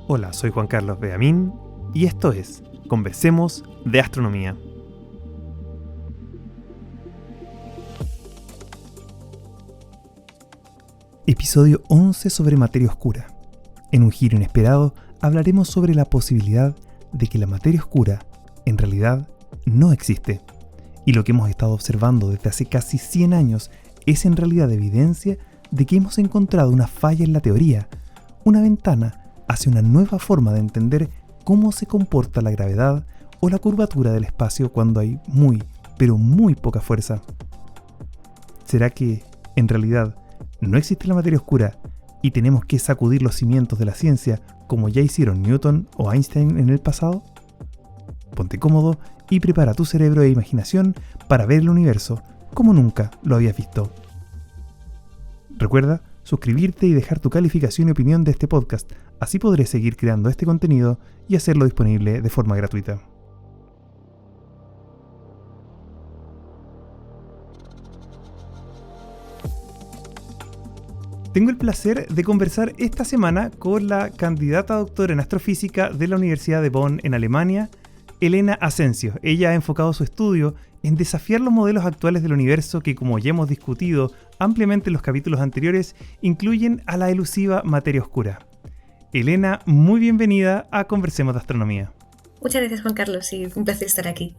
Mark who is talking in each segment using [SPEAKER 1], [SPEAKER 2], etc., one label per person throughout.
[SPEAKER 1] Hola, soy Juan Carlos Beamín y esto es Conversemos de Astronomía. Episodio 11 sobre materia oscura. En un giro inesperado hablaremos sobre la posibilidad de que la materia oscura en realidad no existe. Y lo que hemos estado observando desde hace casi 100 años es en realidad evidencia de que hemos encontrado una falla en la teoría, una ventana hacia una nueva forma de entender cómo se comporta la gravedad o la curvatura del espacio cuando hay muy, pero muy poca fuerza. ¿Será que, en realidad, no existe la materia oscura y tenemos que sacudir los cimientos de la ciencia como ya hicieron Newton o Einstein en el pasado? Ponte cómodo y prepara tu cerebro e imaginación para ver el universo como nunca lo habías visto. Recuerda suscribirte y dejar tu calificación y opinión de este podcast, así podré seguir creando este contenido y hacerlo disponible de forma gratuita. Tengo el placer de conversar esta semana con la candidata a doctora en astrofísica de la Universidad de Bonn en Alemania, Elena Asensio. Ella ha enfocado su estudio en desafiar los modelos actuales del universo que, como ya hemos discutido ampliamente en los capítulos anteriores, incluyen a la elusiva materia oscura. Elena, muy bienvenida a Conversemos de Astronomía.
[SPEAKER 2] Muchas gracias, Juan Carlos, y un placer estar aquí.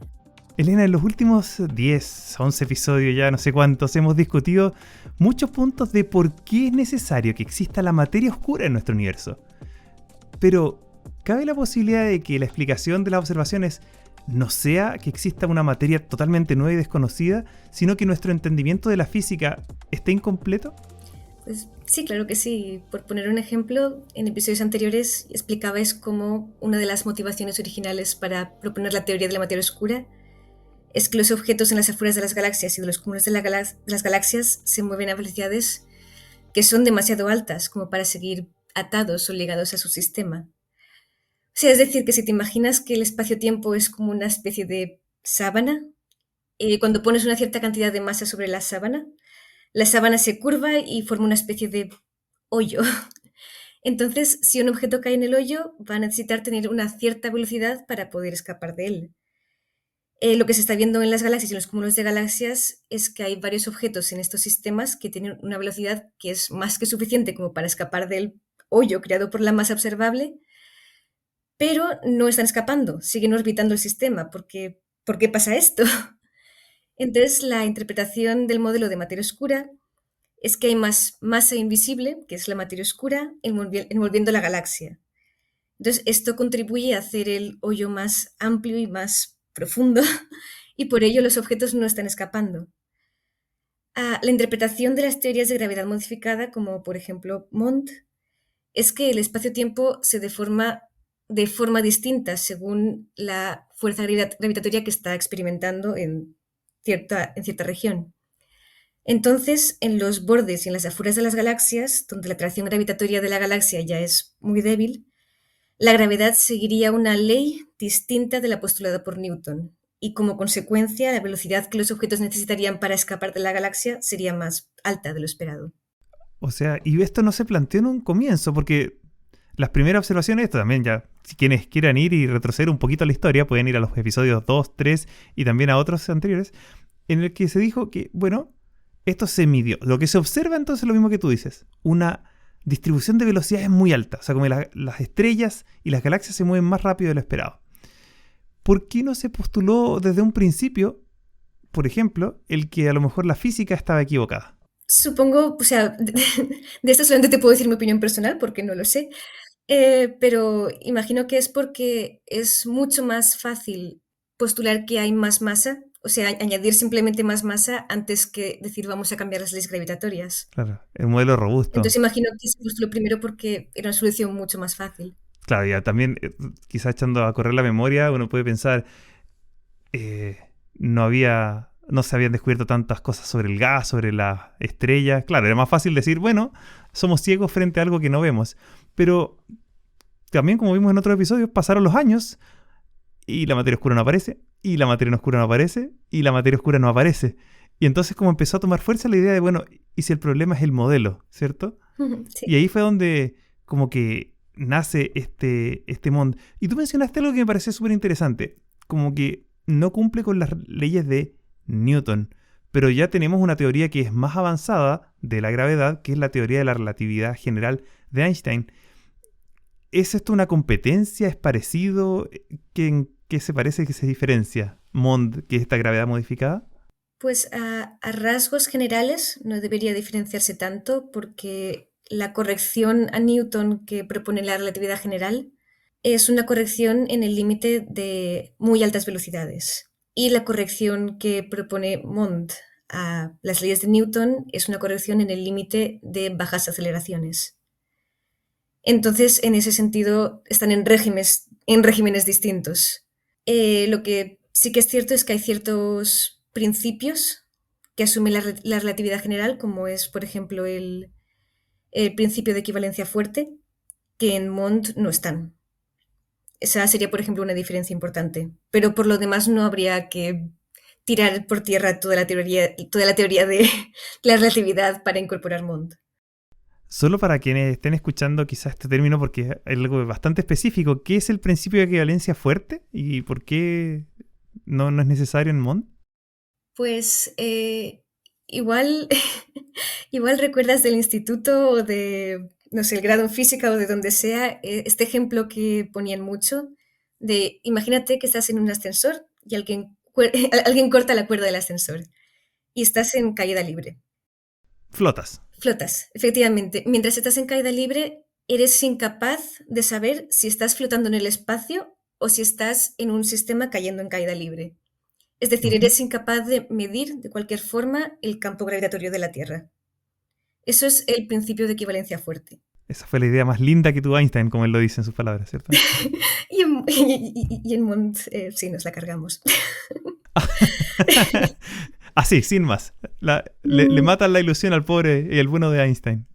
[SPEAKER 1] Elena, en los últimos 10, 11 episodios, ya no sé cuántos, hemos discutido muchos puntos de por qué es necesario que exista la materia oscura en nuestro universo. Pero, ¿cabe la posibilidad de que la explicación de las observaciones no sea que exista una materia totalmente nueva y desconocida, sino que nuestro entendimiento de la física esté incompleto?
[SPEAKER 2] Pues sí, claro que sí. Por poner un ejemplo, en episodios anteriores explicabais cómo una de las motivaciones originales para proponer la teoría de la materia oscura es que los objetos en las afueras de las galaxias y de los cúmulos de las galaxias se mueven a velocidades que son demasiado altas como para seguir atados o ligados a su sistema. O sea, es decir, que si te imaginas que el espacio-tiempo es como una especie de sábana, cuando pones una cierta cantidad de masa sobre la sábana se curva y forma una especie de hoyo. Entonces, si un objeto cae en el hoyo, va a necesitar tener una cierta velocidad para poder escapar de él. Lo que se está viendo en las galaxias y en los cúmulos de galaxias es que hay varios objetos en estos sistemas que tienen una velocidad que es más que suficiente como para escapar del hoyo creado por la masa observable, pero no están escapando, siguen orbitando el sistema. ¿Por qué pasa esto? Entonces, la interpretación del modelo de materia oscura es que hay más masa invisible, que es la materia oscura, envolviendo la galaxia. Entonces, esto contribuye a hacer el hoyo más amplio y más profundo, y por ello los objetos no están escapando. La interpretación de las teorías de gravedad modificada, como por ejemplo Mond, es que el espacio-tiempo se deforma de forma distinta según la fuerza gravitatoria que está experimentando en cierta región. Entonces, en los bordes y en las afueras de las galaxias, donde la atracción gravitatoria de la galaxia ya es muy débil, la gravedad seguiría una ley distinta de la postulada por Newton, y como consecuencia, la velocidad que los objetos necesitarían para escapar de la galaxia sería más alta de lo esperado.
[SPEAKER 1] O sea, y esto no se planteó en un comienzo, porque las primeras observaciones, esto también ya, si quienes quieran ir y retroceder un poquito a la historia, pueden ir a los episodios 2, 3 y también a otros anteriores, en el que se dijo que, bueno, esto se midió. Lo que se observa entonces es lo mismo que tú dices, una distribución de velocidades muy alta, o sea, como las estrellas y las galaxias se mueven más rápido de lo esperado. ¿Por qué no se postuló desde un principio, por ejemplo, el que a lo mejor la física estaba equivocada?
[SPEAKER 2] Supongo, o sea, de esto solamente te puedo decir mi opinión personal porque no lo sé, pero imagino que es porque es mucho más fácil postular que hay más masa, o sea, añadir simplemente más masa antes que decir vamos a cambiar las leyes gravitatorias.
[SPEAKER 1] Claro, el modelo robusto.
[SPEAKER 2] Entonces imagino que se postuló primero porque era una solución mucho más fácil.
[SPEAKER 1] Claro, ya también, quizás echando a correr la memoria, uno puede pensar, no se habían descubierto tantas cosas sobre el gas, sobre las estrellas. Claro, era más fácil decir, bueno, somos ciegos frente a algo que no vemos. Pero también, como vimos en otros episodios, pasaron los años y la materia oscura no aparece, y la materia oscura no aparece, y la materia oscura no aparece. Y entonces como empezó a tomar fuerza la idea de, bueno, ¿y si el problema es el modelo, cierto?
[SPEAKER 2] Sí.
[SPEAKER 1] Y ahí fue donde como que nace este Mond. Y tú mencionaste algo que me pareció súper interesante, como que no cumple con las leyes de Newton, pero ya tenemos una teoría que es más avanzada de la gravedad, que es la teoría de la relatividad general de Einstein. ¿Es esto una competencia? ¿Es parecido? ¿En qué se parece, que se diferencia Mond que esta gravedad modificada?
[SPEAKER 2] Pues a rasgos generales no debería diferenciarse tanto porque la corrección a Newton que propone la relatividad general es una corrección en el límite de muy altas velocidades. Y la corrección que propone Mond a las leyes de Newton es una corrección en el límite de bajas aceleraciones. Entonces, en ese sentido, están en regímenes distintos. Lo que sí que es cierto es que hay ciertos principios que asume la relatividad general, como es, por ejemplo, el principio de equivalencia fuerte, que en Mond no están. Esa sería, por ejemplo, una diferencia importante. Pero por lo demás no habría que tirar por tierra toda la teoría de la relatividad para incorporar Mond.
[SPEAKER 1] Solo para quienes estén escuchando quizás este término, porque es algo bastante específico, ¿qué es el principio de equivalencia fuerte y por qué no es necesario en Mond?
[SPEAKER 2] Pues igual, igual recuerdas del instituto o de, no sé, el grado en física o de donde sea, este ejemplo que ponían mucho de, imagínate que estás en un ascensor y alguien corta la cuerda del ascensor y estás en caída libre.
[SPEAKER 1] Flotas.
[SPEAKER 2] Flotas, efectivamente. Mientras estás en caída libre, eres incapaz de saber si estás flotando en el espacio o si estás en un sistema cayendo en caída libre. Es decir, eres incapaz de medir de cualquier forma el campo gravitatorio de la Tierra. Eso es el principio de equivalencia fuerte.
[SPEAKER 1] Esa fue la idea más linda que tuvo Einstein, como él lo dice en sus palabras, ¿cierto?
[SPEAKER 2] y en Mond sí nos la cargamos.
[SPEAKER 1] Así, sin más. Le matan la ilusión al pobre y el bueno de Einstein.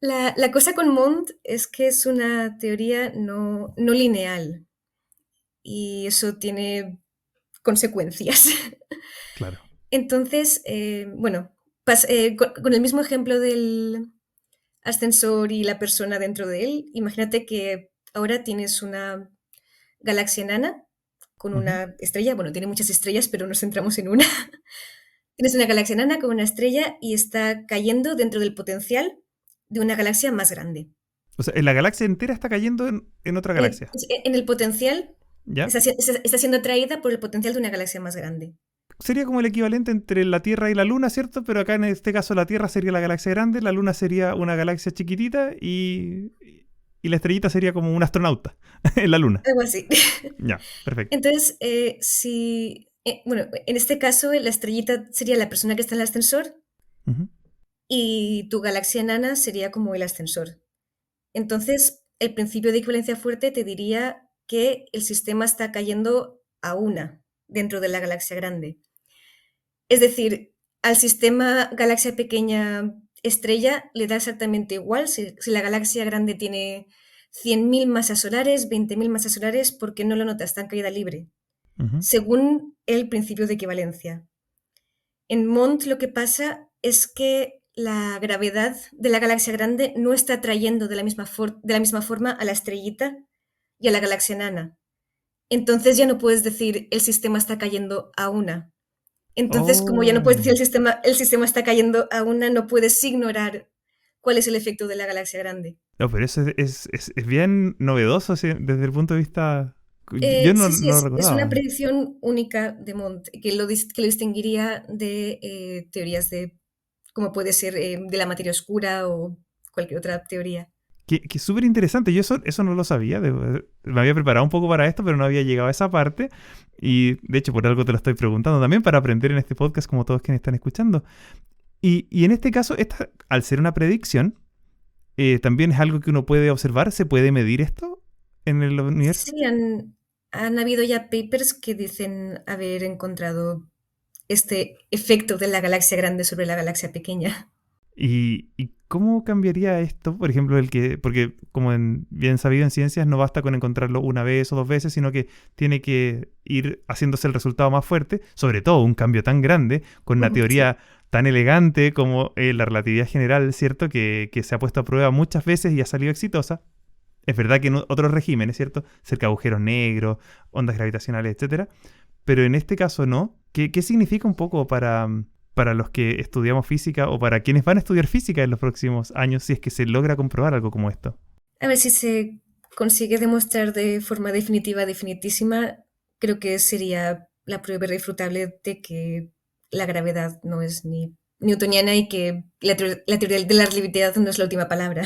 [SPEAKER 2] La cosa con Mond es que es una teoría no lineal y eso tiene consecuencias.
[SPEAKER 1] Claro.
[SPEAKER 2] Entonces, bueno, con el mismo ejemplo del ascensor y la persona dentro de él, imagínate que ahora tienes una galaxia enana con una estrella, bueno, tiene muchas estrellas, pero nos centramos en una. Tienes una galaxia enana con una estrella y está cayendo dentro del potencial de una galaxia más grande.
[SPEAKER 1] O sea, la galaxia entera está cayendo en otra galaxia.
[SPEAKER 2] En el potencial,
[SPEAKER 1] ¿Ya?
[SPEAKER 2] está siendo atraída por el potencial de una galaxia más grande.
[SPEAKER 1] Sería como el equivalente entre la Tierra y la Luna, ¿cierto? Pero acá en este caso la Tierra sería la galaxia grande, la Luna sería una galaxia chiquitita y la estrellita sería como un astronauta en la Luna.
[SPEAKER 2] Algo así.
[SPEAKER 1] Ya, perfecto.
[SPEAKER 2] Entonces, bueno, en este caso la estrellita sería la persona que está en el ascensor y tu galaxia enana sería como el ascensor. Entonces, el principio de equivalencia fuerte te diría que el sistema está cayendo a una dentro de la galaxia grande. Es decir, al sistema galaxia pequeña estrella le da exactamente igual si la galaxia grande tiene 100.000 masas solares, 20.000 masas solares, porque no lo nota, está en caída libre, según el principio de equivalencia. En Mond lo que pasa es que la gravedad de la galaxia grande no está atrayendo de la misma forma a la estrellita y a la galaxia enana. Entonces ya no puedes decir el sistema está cayendo a una. Entonces, como ya no puedes decir el sistema está cayendo a una, no puedes ignorar cuál es el efecto de la galaxia grande.
[SPEAKER 1] No, pero eso es bien novedoso desde el punto de vista... Yo no
[SPEAKER 2] sí,
[SPEAKER 1] lo recordaba.
[SPEAKER 2] Es una predicción única de Mond, que lo distinguiría de teorías de, como puede ser de la materia oscura o cualquier otra teoría.
[SPEAKER 1] Que es súper interesante. Yo eso no lo sabía. Me había preparado un poco para esto, pero no había llegado a esa parte. Y de hecho, por algo te lo estoy preguntando también, para aprender en este podcast, como todos quienes están escuchando. Y en este caso, al ser una predicción, también es algo que uno puede observar. ¿Se puede medir esto en el universo?
[SPEAKER 2] Sí, han habido ya papers que dicen haber encontrado este efecto de la galaxia grande sobre la galaxia pequeña.
[SPEAKER 1] ¿Y cómo cambiaría esto? Por ejemplo, porque como bien sabido en ciencias, no basta con encontrarlo una vez o dos veces, sino que tiene que ir haciendo el resultado más fuerte, sobre todo un cambio tan grande, con una teoría tan elegante como la relatividad general, ¿cierto? Que se ha puesto a prueba muchas veces y ha salido exitosa. Es verdad que en otros regímenes, ¿cierto? Cerca de agujeros negros, ondas gravitacionales, etcétera. Pero en este caso no. ¿Qué significa un poco para los que estudiamos física o para quienes van a estudiar física en los próximos años si es que se logra comprobar algo como esto?
[SPEAKER 2] A ver si se consigue demostrar de forma definitiva, definitísima, creo que sería la prueba irrefutable de que la gravedad no es ni newtoniana y que la teoría de la relatividad no es la última palabra.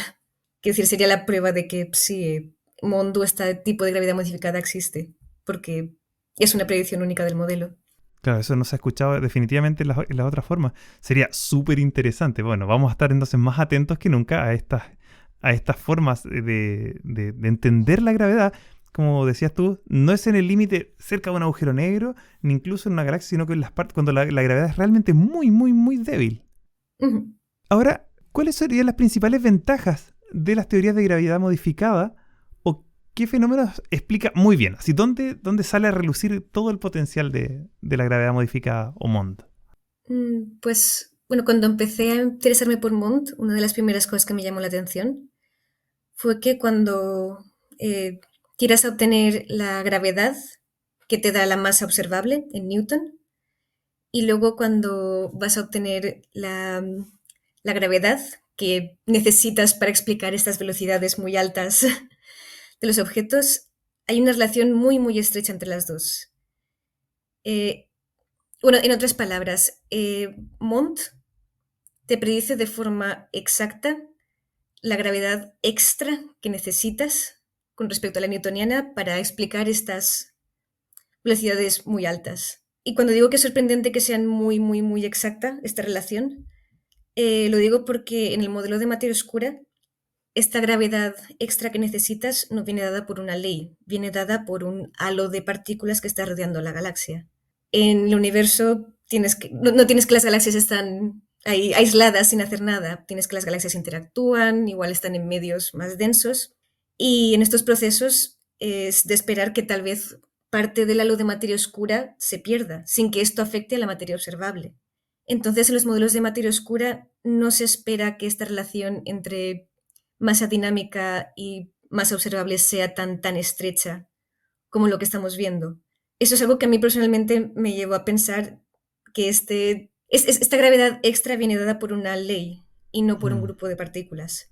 [SPEAKER 2] Quiero decir, sería la prueba de que sí, Mond o este tipo de gravedad modificada existe, porque es una predicción única del modelo.
[SPEAKER 1] Claro, eso no se ha escuchado definitivamente en las otras formas. Sería súper interesante. Bueno, vamos a estar entonces más atentos que nunca a estas formas de entender la gravedad. Como decías tú, no es en el límite cerca de un agujero negro, ni incluso en una galaxia, sino que en las partes cuando la gravedad es realmente muy, muy, muy débil.
[SPEAKER 2] Ujú.
[SPEAKER 1] Ahora, ¿cuáles serían las principales ventajas de las teorías de gravedad modificada o qué fenómenos explica muy bien? Así, ¿dónde sale a relucir todo el potencial de la gravedad modificada o MOND?
[SPEAKER 2] Pues, bueno, cuando empecé a interesarme por Mond, una de las primeras cosas que me llamó la atención fue que cuando eh, quieras obtener la gravedad que te da la masa observable en Newton, y luego cuando vas a obtener la gravedad que necesitas para explicar estas velocidades muy altas de los objetos, hay una relación muy, muy estrecha entre las dos. Eh, bueno, en otras palabras, Mond te predice de forma exacta la gravedad extra que necesitas con respecto a la newtoniana para explicar estas velocidades muy altas. Y cuando digo que es sorprendente que sean muy, muy, muy exacta esta relación, lo digo porque en el modelo de materia oscura, esta gravedad extra que necesitas no viene dada por una ley, viene dada por un halo de partículas que está rodeando la galaxia. En el universo no tienes que las galaxias están ahí aisladas sin hacer nada, tienes que las galaxias interactúan, igual están en medios más densos, y en estos procesos es de esperar que tal vez parte del halo de materia oscura se pierda, sin que esto afecte a la materia observable. Entonces, en los modelos de materia oscura no se espera que esta relación entre masa dinámica y masa observable sea tan estrecha como lo que estamos viendo. Eso es algo que a mí personalmente me llevó a pensar que esta gravedad extra viene dada por una ley y no por un
[SPEAKER 1] Mm,
[SPEAKER 2] grupo de partículas.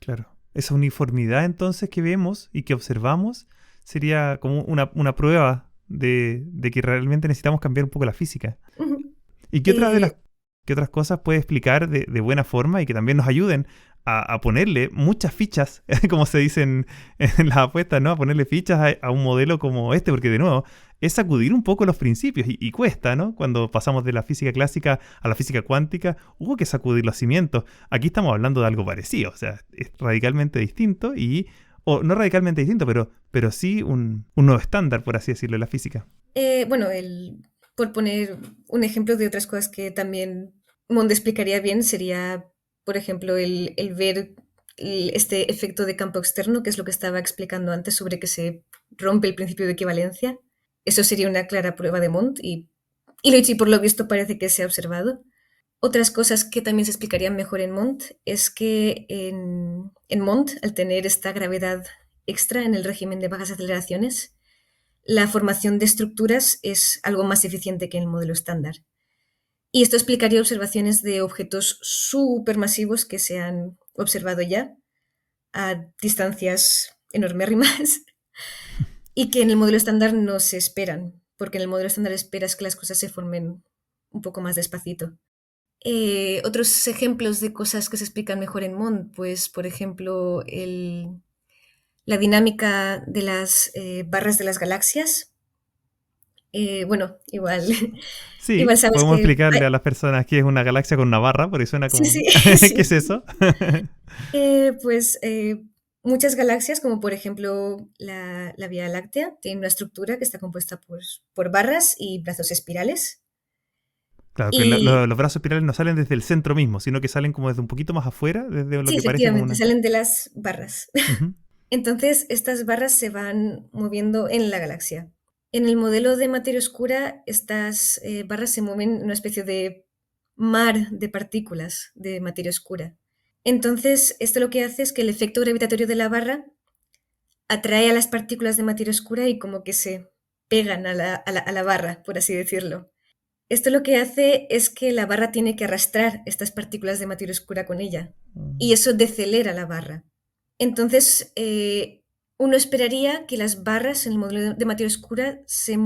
[SPEAKER 1] claro. Esa uniformidad entonces que vemos y que observamos sería como una prueba de que realmente necesitamos cambiar un poco la física.
[SPEAKER 2] Ujú.
[SPEAKER 1] ¿Y
[SPEAKER 2] Eh,
[SPEAKER 1] qué otras cosas puede explicar de buena forma y que también nos ayuden a ponerle muchas fichas, como se dice en las apuestas, ¿no? A ponerle fichas a un modelo como este, porque de nuevo, es sacudir un poco los principios y cuesta, ¿no? Cuando pasamos de la física clásica a la física cuántica, hubo que sacudir los cimientos. Aquí estamos hablando de algo parecido, o sea, es radicalmente distinto o no radicalmente distinto, pero sí un nuevo estándar, por así decirlo, en la física.
[SPEAKER 2] bueno, por poner un ejemplo de otras cosas que también Monde explicaría bien, sería, por ejemplo, el ver este efecto de campo externo, que es lo que estaba explicando antes sobre que se rompe el principio de equivalencia. Eso sería una clara prueba de Mond y por lo visto parece que se ha observado. Otras cosas que también se explicarían mejor en Mond es que en Mond, al tener esta gravedad extra en el régimen de bajas aceleraciones, la formación de estructuras es algo más eficiente que en el modelo estándar. Y esto explicaría observaciones de objetos supermasivos que se han observado ya a distancias enormérrimas y que en el modelo estándar no se esperan, porque en el modelo estándar esperas que las cosas se formen un poco más despacito. Otros ejemplos de cosas que se explican mejor en Mond, pues por ejemplo la dinámica de las barras de las galaxias. Bueno, igual,
[SPEAKER 1] Sí,
[SPEAKER 2] igual sabes
[SPEAKER 1] podemos
[SPEAKER 2] que
[SPEAKER 1] explicarle a las personas qué es una galaxia con una barra, porque suena
[SPEAKER 2] sí, sí,
[SPEAKER 1] como, ¿qué es
[SPEAKER 2] sí.
[SPEAKER 1] eso?
[SPEAKER 2] Pues muchas galaxias, como por ejemplo la Vía Láctea, tienen una estructura que está compuesta por barras y brazos espirales.
[SPEAKER 1] Claro, que
[SPEAKER 2] Y
[SPEAKER 1] los brazos espirales no salen desde el centro mismo, sino que salen como desde un poquito más afuera, desde lo
[SPEAKER 2] sí,
[SPEAKER 1] que parece como
[SPEAKER 2] efectivamente,
[SPEAKER 1] una...
[SPEAKER 2] salen de las barras.
[SPEAKER 1] Ujú.
[SPEAKER 2] Entonces, estas barras se van moviendo en la galaxia. En el modelo de materia oscura, estas barras se mueven en una especie de mar de partículas de materia oscura. Entonces, esto lo que hace es que el efecto gravitatorio de la barra atrae a las partículas de materia oscura y como que se pegan a la barra, por así decirlo. Esto lo que hace es que la barra tiene que arrastrar estas partículas de materia oscura con ella y eso decelera la barra. Entonces, uno esperaría que las barras en el modelo de materia oscura se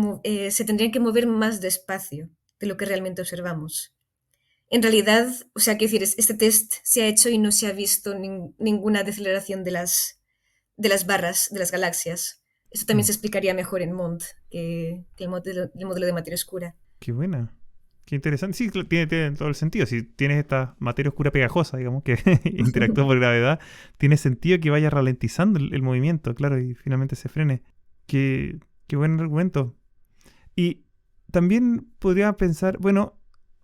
[SPEAKER 2] tendrían que mover más despacio de lo que realmente observamos. En realidad, o sea, quiero decir, este test se ha hecho y no se ha visto ninguna deceleración de las barras de las galaxias. Eso también se explicaría mejor en MOND que el modelo de materia oscura.
[SPEAKER 1] Qué buena. Qué interesante. Sí, tiene todo el sentido. Si tienes esta materia oscura pegajosa, digamos, que interactúa por gravedad, tiene sentido que vaya ralentizando el movimiento, claro, y finalmente se frene. Qué buen argumento. Y también podría pensar, bueno,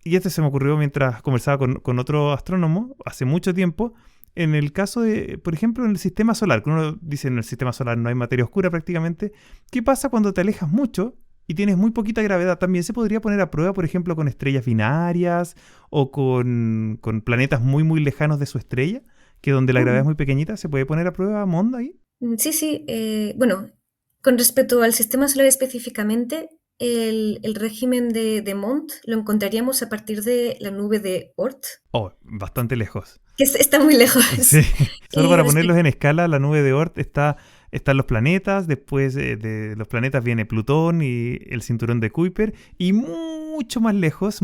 [SPEAKER 1] y esto se me ocurrió mientras conversaba con otro astrónomo hace mucho tiempo, en el caso de, por ejemplo, en el sistema solar, que uno dice en el sistema solar no hay materia oscura prácticamente, ¿qué pasa cuando te alejas mucho y tienes muy poquita gravedad? También se podría poner a prueba, por ejemplo, con estrellas binarias o con planetas muy, muy lejanos de su estrella, que donde la gravedad es muy pequeñita, ¿se puede poner a prueba MOND ahí?
[SPEAKER 2] Sí. Bueno, con respecto al sistema solar específicamente, el régimen de MOND lo encontraríamos a partir de la nube de Oort.
[SPEAKER 1] Oh, bastante lejos.
[SPEAKER 2] Que está muy lejos.
[SPEAKER 1] Sí, solo para ponerlos en escala, la nube de Oort están los planetas, después de los planetas viene Plutón y el cinturón de Kuiper, y mucho más lejos,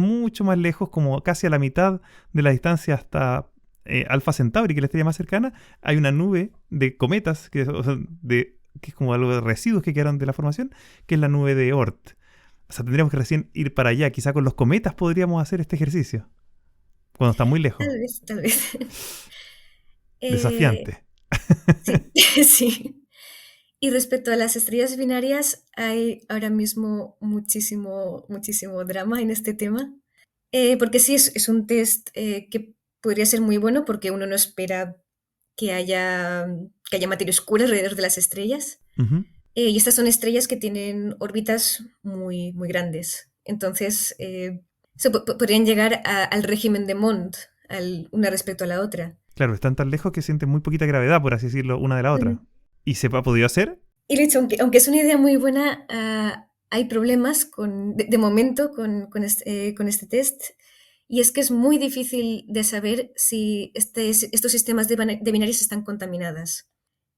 [SPEAKER 1] como casi a la mitad de la distancia hasta Alpha Centauri, que es la estrella más cercana, hay una nube de cometas, que es como algo de residuos que quedaron de la formación, que es la nube de Oort. O sea, tendríamos que recién ir para allá. Quizá con los cometas podríamos hacer este ejercicio. Cuando está muy lejos.
[SPEAKER 2] Tal vez.
[SPEAKER 1] Desafiante.
[SPEAKER 2] Sí, sí. Y respecto a las estrellas binarias, hay ahora mismo muchísimo drama en este tema. Porque sí, es un test que podría ser muy bueno porque uno no espera que haya materia oscura alrededor de las estrellas.
[SPEAKER 1] Uh-huh.
[SPEAKER 2] Y estas son estrellas que tienen órbitas muy, muy grandes. Entonces, podrían llegar al régimen de MOND, una respecto a la otra.
[SPEAKER 1] Claro, están tan lejos que sienten muy poquita gravedad, por así decirlo, una de la otra. Uh-huh. ¿Y se ha podido hacer?
[SPEAKER 2] Y de hecho, aunque es una idea muy buena, hay problemas de momento con este test. Y es que es muy difícil de saber si estos sistemas de binarias están contaminadas.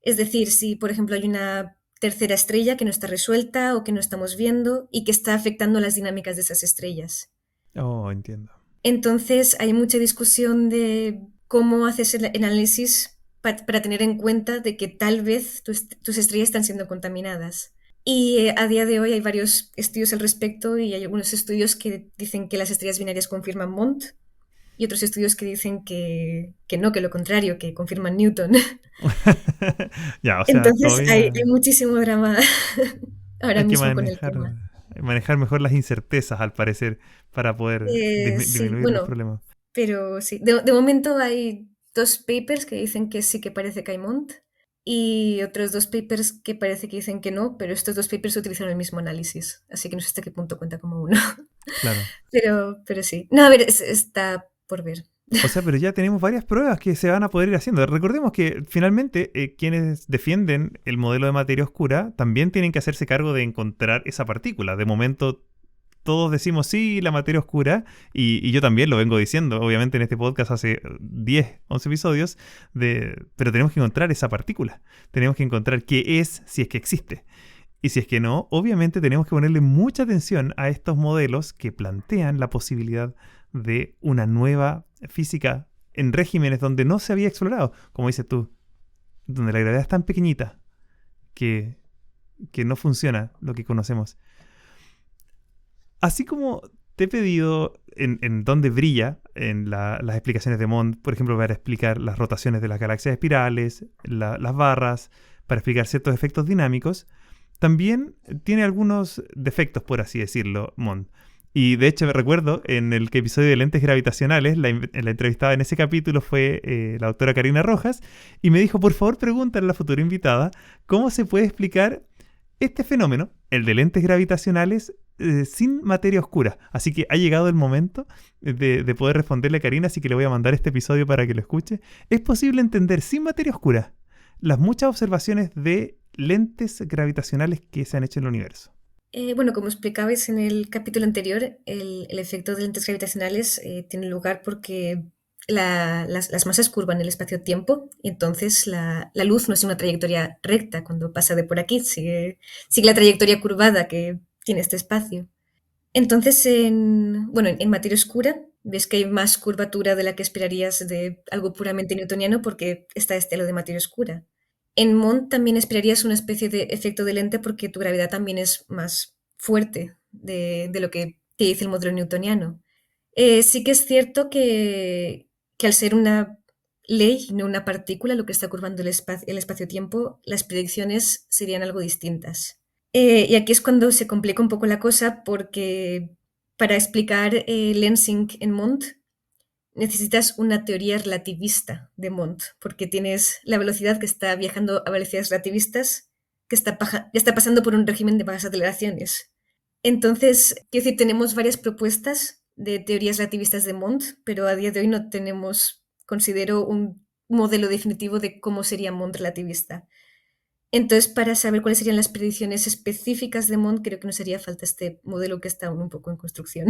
[SPEAKER 2] Es decir, si, por ejemplo, hay una tercera estrella que no está resuelta o que no estamos viendo y que está afectando las dinámicas de esas estrellas.
[SPEAKER 1] Oh, entiendo.
[SPEAKER 2] Entonces hay mucha discusión de cómo haces el análisis para tener en cuenta de que tal vez tus estrellas están siendo contaminadas. Y a día de hoy hay varios estudios al respecto y hay algunos estudios que dicen que las estrellas binarias confirman MOND y otros estudios que dicen que no, que lo contrario, que confirman Newton.
[SPEAKER 1] Ya, o sea,
[SPEAKER 2] entonces
[SPEAKER 1] todavía
[SPEAKER 2] hay muchísimo drama ahora mismo con el tema.
[SPEAKER 1] Manejar mejor las incertezas, al parecer, para poder disminuir los problemas.
[SPEAKER 2] Pero sí, de momento hay 2 papers que dicen que sí que parece que hay MOND y otros 2 papers que parece que dicen que no, pero estos 2 papers utilizan el mismo análisis, así que no sé hasta qué punto cuenta como uno.
[SPEAKER 1] Claro.
[SPEAKER 2] Pero sí. No, a ver, está por ver.
[SPEAKER 1] O sea, pero ya tenemos varias pruebas que se van a poder ir haciendo. Recordemos que finalmente quienes defienden el modelo de materia oscura también tienen que hacerse cargo de encontrar esa partícula. De momento todos decimos sí, la materia oscura, y yo también lo vengo diciendo, obviamente en este podcast hace 10, 11 episodios, pero tenemos que encontrar esa partícula. Tenemos que encontrar qué es, si es que existe. Y si es que no, obviamente tenemos que ponerle mucha atención a estos modelos que plantean la posibilidad de una nueva física en regímenes donde no se había explorado, como dices tú, donde la gravedad es tan pequeñita que no funciona lo que conocemos. Así como te he pedido en dónde brilla en las explicaciones de MOND, por ejemplo, para explicar las rotaciones de las galaxias espirales, las barras, para explicar ciertos efectos dinámicos, también tiene algunos defectos, por así decirlo, MOND. Y de hecho me recuerdo en el episodio de lentes gravitacionales, la entrevistada en ese capítulo fue la doctora Karina Rojas, y me dijo, por favor pregúntale a la futura invitada cómo se puede explicar este fenómeno, el de lentes gravitacionales, sin materia oscura. Así que ha llegado el momento de poder responderle a Karina, así que le voy a mandar este episodio para que lo escuche. ¿Es posible entender sin materia oscura las muchas observaciones de lentes gravitacionales que se han hecho en el universo?
[SPEAKER 2] Bueno, como explicabais en el capítulo anterior, el efecto de lentes gravitacionales tiene lugar porque las masas curvan el espacio-tiempo y entonces la luz no es una trayectoria recta cuando pasa de por aquí, sigue la trayectoria curvada que tiene este espacio. Entonces, en materia oscura, ves que hay más curvatura de la que esperarías de algo puramente newtoniano porque está este halo de materia oscura. En Mond también esperarías una especie de efecto de lente porque tu gravedad también es más fuerte de lo que te dice el modelo newtoniano. Sí que es cierto que al ser una ley, no una partícula, lo que está curvando el espacio-tiempo, las predicciones serían algo distintas. Y aquí es cuando se complica un poco la cosa porque para explicar lensing en Mond necesitas una teoría relativista de Mond, porque tienes la velocidad que está viajando a velocidades relativistas, que está pasando por un régimen de bajas aceleraciones. Entonces, quiero decir, tenemos varias propuestas de teorías relativistas de Mond, pero a día de hoy no tenemos, considero, un modelo definitivo de cómo sería Mond relativista. Entonces, para saber cuáles serían las predicciones específicas de Mond, creo que nos haría falta este modelo que está aún un poco en construcción.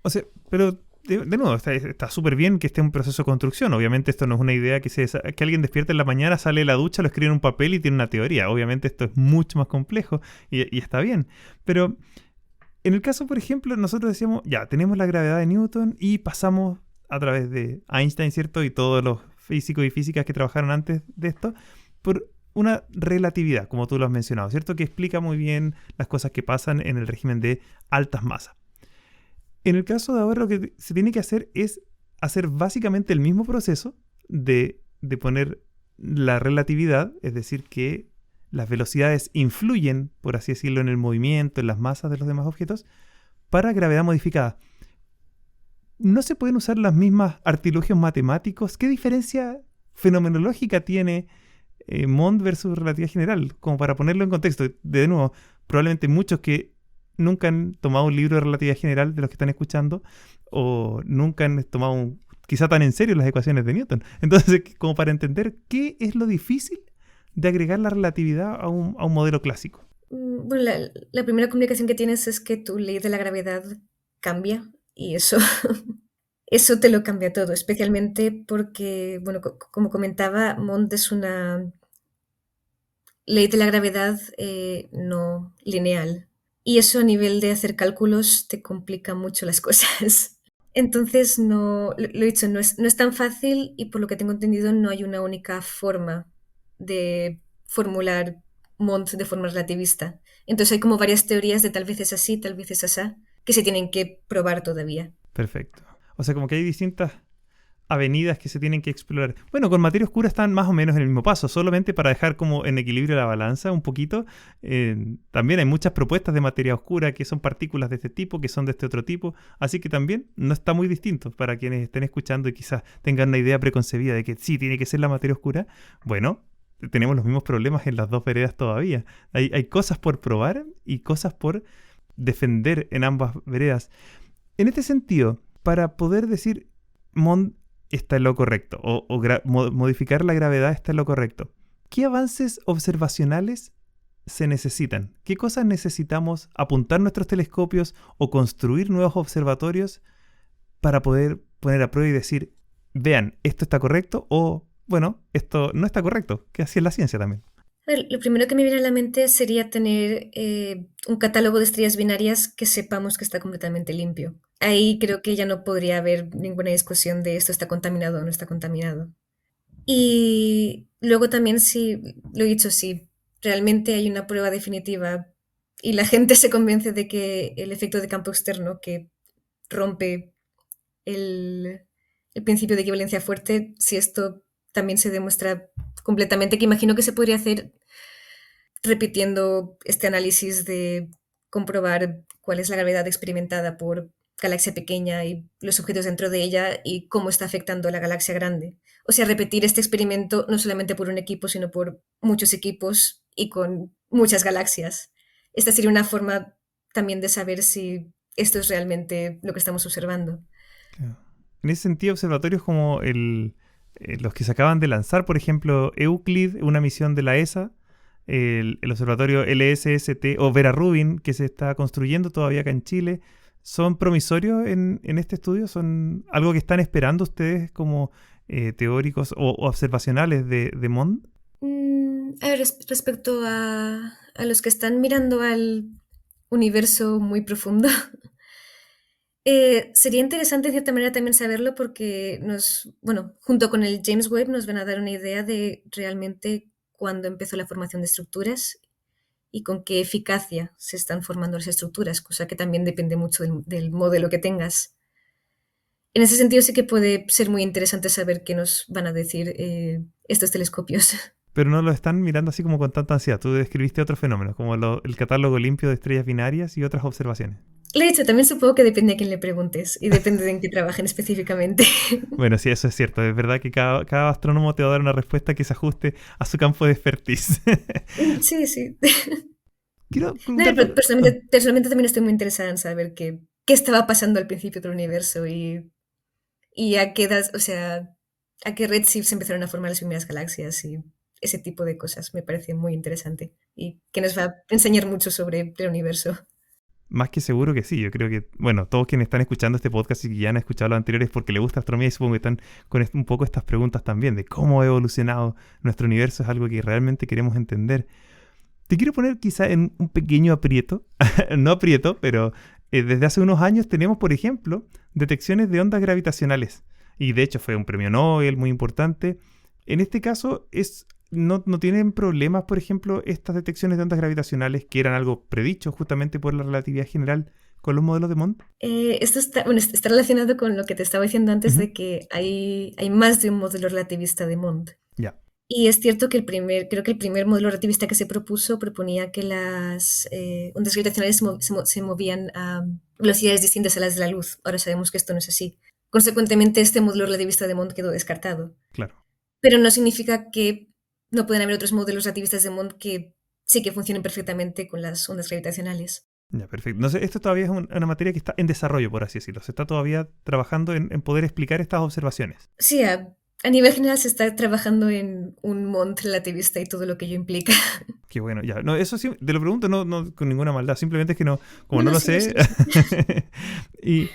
[SPEAKER 1] O sea, pero de nuevo, está súper bien que esté en un proceso de construcción. Obviamente esto no es una idea que alguien despierta en la mañana, sale de la ducha, lo escribe en un papel y tiene una teoría. Obviamente esto es mucho más complejo y está bien. Pero en el caso, por ejemplo, nosotros decíamos, ya, tenemos la gravedad de Newton y pasamos a través de Einstein, ¿cierto? Y todos los físicos y físicas que trabajaron antes de esto, por una relatividad, como tú lo has mencionado, ¿cierto? Que explica muy bien las cosas que pasan en el régimen de altas masas. En el caso de ahora lo que se tiene que hacer es hacer básicamente el mismo proceso de poner la relatividad, es decir, que las velocidades influyen, por así decirlo, en el movimiento, en las masas de los demás objetos, para gravedad modificada. ¿No se pueden usar las mismas artilugios matemáticos? ¿Qué diferencia fenomenológica tiene Mond versus relatividad general? Como para ponerlo en contexto, de nuevo, probablemente muchos que nunca han tomado un libro de relatividad general de los que están escuchando o nunca han tomado quizá tan en serio las ecuaciones de Newton. Entonces, como para entender qué es lo difícil de agregar la relatividad a un modelo clásico.
[SPEAKER 2] Bueno, la primera comunicación que tienes es que tu ley de la gravedad cambia y eso, eso te lo cambia todo, especialmente porque, bueno, como comentaba, Mond es una ley de la gravedad no lineal. Y eso a nivel de hacer cálculos te complica mucho las cosas. Entonces, lo he dicho, no es tan fácil y por lo que tengo entendido no hay una única forma de formular Mond de forma relativista. Entonces hay como varias teorías de tal vez es así, tal vez es asá, que se tienen que probar todavía.
[SPEAKER 1] Perfecto. O sea, como que hay distintas avenidas que se tienen que explorar. Bueno, con materia oscura están más o menos en el mismo paso, solamente para dejar como en equilibrio la balanza un poquito. También hay muchas propuestas de materia oscura que son partículas de este tipo, que son de este otro tipo, así que también no está muy distinto para quienes estén escuchando y quizás tengan una idea preconcebida de que sí, tiene que ser la materia oscura. Bueno, tenemos los mismos problemas en las dos veredas todavía. Hay cosas por probar y cosas por defender en ambas veredas. En este sentido, para poder decir Mond está en lo correcto o modificar la gravedad está en lo correcto, ¿qué avances observacionales se necesitan? ¿Qué cosas necesitamos apuntar nuestros telescopios o construir nuevos observatorios para poder poner a prueba y decir, vean, esto está correcto o, bueno, esto no está correcto? Que así es la ciencia también.
[SPEAKER 2] A ver, lo primero que me viene a la mente sería tener un catálogo de estrellas binarias que sepamos que está completamente limpio. Ahí creo que ya no podría haber ninguna discusión de esto está contaminado o no está contaminado. Y luego también, si lo he dicho, si realmente hay una prueba definitiva y la gente se convence de que el efecto de campo externo que rompe el principio de equivalencia fuerte, si esto también se demuestra completamente, que imagino que se podría hacer repitiendo este análisis de comprobar cuál es la gravedad experimentada por galaxia pequeña y los objetos dentro de ella y cómo está afectando a la galaxia grande. O sea, repetir este experimento no solamente por un equipo, sino por muchos equipos y con muchas galaxias. Esta sería una forma también de saber si esto es realmente lo que estamos observando.
[SPEAKER 1] Claro. En ese sentido, observatorios como los que se acaban de lanzar, por ejemplo, Euclid, una misión de la ESA, el observatorio LSST o Vera Rubin, que se está construyendo todavía acá en Chile, ¿son promisorios en este estudio? ¿Son algo que están esperando ustedes como teóricos o observacionales de MOND?
[SPEAKER 2] A ver, respecto a los que están mirando al universo muy profundo, sería interesante en cierta manera también saberlo porque bueno, junto con el James Webb nos van a dar una idea de realmente cuándo empezó la formación de estructuras y con qué eficacia se están formando las estructuras, cosa que también depende mucho del modelo que tengas. En ese sentido sí que puede ser muy interesante saber qué nos van a decir estos telescopios.
[SPEAKER 1] Pero no lo están mirando así como con tanta ansiedad. Tú describiste otros fenómenos, como el catálogo limpio de estrellas binarias y otras observaciones.
[SPEAKER 2] Le he dicho, también supongo que depende a quién le preguntes y depende de en qué trabajen específicamente.
[SPEAKER 1] Bueno, sí, eso es cierto. Es verdad que cada astrónomo te va a dar una respuesta que se ajuste a su campo de expertise.
[SPEAKER 2] Sí, sí.
[SPEAKER 1] Quiero
[SPEAKER 2] No,
[SPEAKER 1] preguntarte...
[SPEAKER 2] personalmente también estoy muy interesada en saber qué estaba pasando al principio del universo y a qué edad, o sea, a qué redshift se empezaron a formar las primeras galaxias y ese tipo de cosas. Me parece muy interesante y que nos va a enseñar mucho sobre el universo.
[SPEAKER 1] Más que seguro que sí. Yo creo que, bueno, todos quienes están escuchando este podcast y que ya han escuchado los anteriores porque les gusta astronomía y supongo que están con un poco estas preguntas también de cómo ha evolucionado nuestro universo. Es algo que realmente queremos entender. Te quiero poner quizá en un pequeño aprieto, no aprieto, pero desde hace unos años tenemos, por ejemplo, detecciones de ondas gravitacionales. Y de hecho fue un premio Nobel muy importante. En este caso no tienen problemas, por ejemplo, estas detecciones de ondas gravitacionales que eran algo predicho justamente por la relatividad general con los modelos de Mond.
[SPEAKER 2] Esto está relacionado con lo que te estaba diciendo antes
[SPEAKER 1] Ujú.
[SPEAKER 2] de que hay más de un modelo relativista de Mond.
[SPEAKER 1] Ya.
[SPEAKER 2] Y es cierto que creo que el primer modelo relativista que se propuso proponía que las ondas gravitacionales se movían a velocidades distintas a las de la luz. Ahora sabemos que esto no es así. Consecuentemente, este modelo relativista de Mond quedó descartado.
[SPEAKER 1] Claro.
[SPEAKER 2] Pero no significa que no pueden haber otros modelos relativistas de Mond que sí que funcionen perfectamente con las ondas gravitacionales.
[SPEAKER 1] Ya, perfecto. No sé, esto todavía es una materia que está en desarrollo, por así decirlo. Se está todavía trabajando en poder explicar estas observaciones.
[SPEAKER 2] Sí, a nivel general se está trabajando en un Mond relativista y todo lo que ello implica.
[SPEAKER 1] Qué bueno, ya. No, eso sí, te lo pregunto no con ninguna maldad. Simplemente es que no, como
[SPEAKER 2] No,
[SPEAKER 1] no
[SPEAKER 2] no,
[SPEAKER 1] lo
[SPEAKER 2] sí, lo
[SPEAKER 1] sé.
[SPEAKER 2] sé, lo sé.
[SPEAKER 1] Y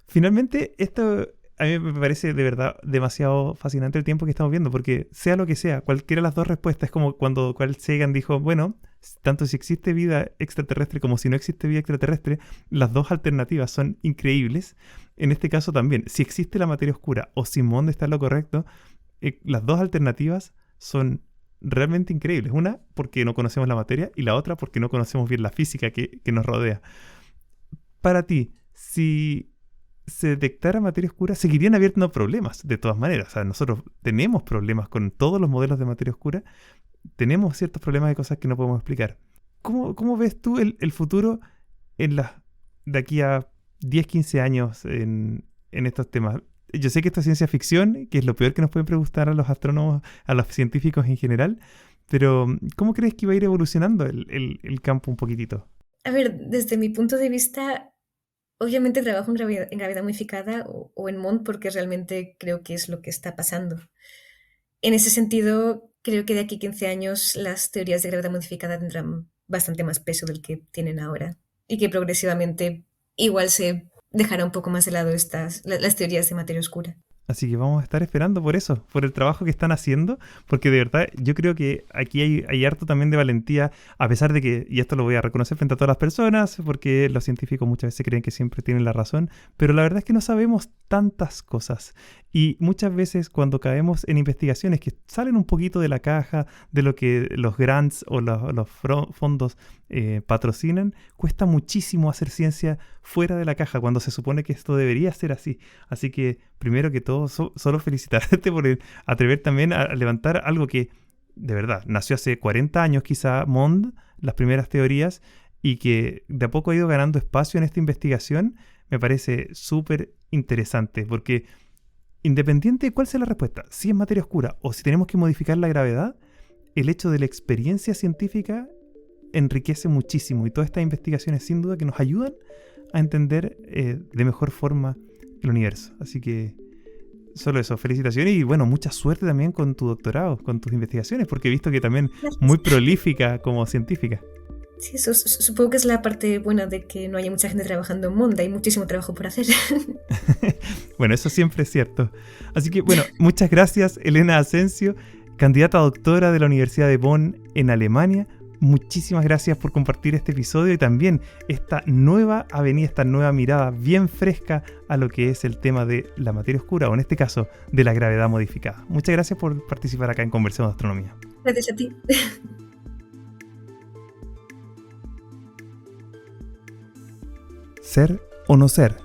[SPEAKER 1] finalmente, esto a mí me parece de verdad demasiado fascinante el tiempo que estamos viendo, porque sea lo que sea, cualquiera de las dos respuestas es como cuando Carl Sagan dijo, bueno, tanto si existe vida extraterrestre como si no existe vida extraterrestre, las dos alternativas son increíbles. En este caso también, si existe la materia oscura o si Mond está en lo correcto, las dos alternativas son realmente increíbles. Una, porque no conocemos la materia, y la otra, porque no conocemos bien la física que nos rodea. Para ti, si se detectara materia oscura, seguirían habiendo problemas, de todas maneras. O sea, nosotros tenemos problemas con todos los modelos de materia oscura, tenemos ciertos problemas de cosas que no podemos explicar. ¿Cómo ves tú el futuro de aquí a 10, 15 años en estos temas? Yo sé que esto es ciencia ficción, que es lo peor que nos pueden preguntar a los astrónomos, a los científicos en general, pero ¿cómo crees que va a ir evolucionando el campo un poquitito?
[SPEAKER 2] A ver, desde mi punto de vista, obviamente trabajo en gravedad modificada o en Mond porque realmente creo que es lo que está pasando. En ese sentido, creo que de aquí a 15 años las teorías de gravedad modificada tendrán bastante más peso del que tienen ahora y que progresivamente igual se dejará un poco más de lado las teorías de materia oscura.
[SPEAKER 1] Así que vamos a estar esperando por eso, por el trabajo que están haciendo, porque de verdad yo creo que aquí hay harto también de valentía, a pesar de que, y esto lo voy a reconocer frente a todas las personas, porque los científicos muchas veces creen que siempre tienen la razón, pero la verdad es que no sabemos tantas cosas. Y muchas veces cuando caemos en investigaciones que salen un poquito de la caja, de lo que los grants o los fondos patrocinan, cuesta muchísimo hacer ciencia fuera de la caja, cuando se supone que esto debería ser así. Así que, primero que todo, solo felicitarte por atrever también a levantar algo que, de verdad, nació hace 40 años quizá, Mond, las primeras teorías, y que de a poco ha ido ganando espacio en esta investigación. Me parece súper interesante, porque independiente de cuál sea la respuesta, si es materia oscura o si tenemos que modificar la gravedad, el hecho de la experiencia científica enriquece muchísimo y todas estas investigaciones sin duda que nos ayudan a entender de mejor forma el universo. Así que solo eso, felicitaciones y bueno, mucha suerte también con tu doctorado, con tus investigaciones, porque he visto que también muy prolífica como científica.
[SPEAKER 2] Sí, eso supongo que es la parte buena de que no haya mucha gente trabajando en Monda, hay muchísimo trabajo por hacer.
[SPEAKER 1] Bueno, eso siempre es cierto. Así que bueno, muchas gracias Elena Asensio, candidata a doctora de la Universidad de Bonn en Alemania. Muchísimas gracias por compartir este episodio y también esta nueva avenida, esta nueva mirada bien fresca a lo que es el tema de la materia oscura, o en este caso, de la gravedad modificada. Muchas gracias por participar acá en Conversemos de Astronomía.
[SPEAKER 2] Gracias a ti.
[SPEAKER 1] ¿Ser o no ser?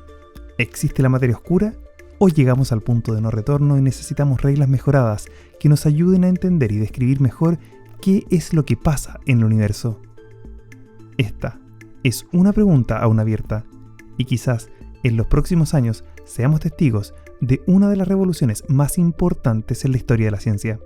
[SPEAKER 1] ¿Existe la materia oscura? ¿O llegamos al punto de no retorno y necesitamos reglas mejoradas que nos ayuden a entender y describir mejor qué es lo que pasa en el universo? Esta es una pregunta aún abierta y quizás en los próximos años seamos testigos de una de las revoluciones más importantes en la historia de la ciencia.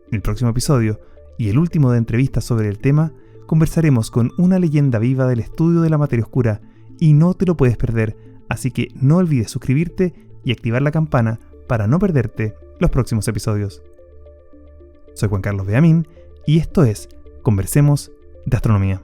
[SPEAKER 1] En el próximo episodio, y el último de entrevistas sobre el tema, conversaremos con una leyenda viva del estudio de la materia oscura y no te lo puedes perder, así que no olvides suscribirte y activar la campana para no perderte los próximos episodios. Soy Juan Carlos Beamín y esto es Conversemos de Astronomía.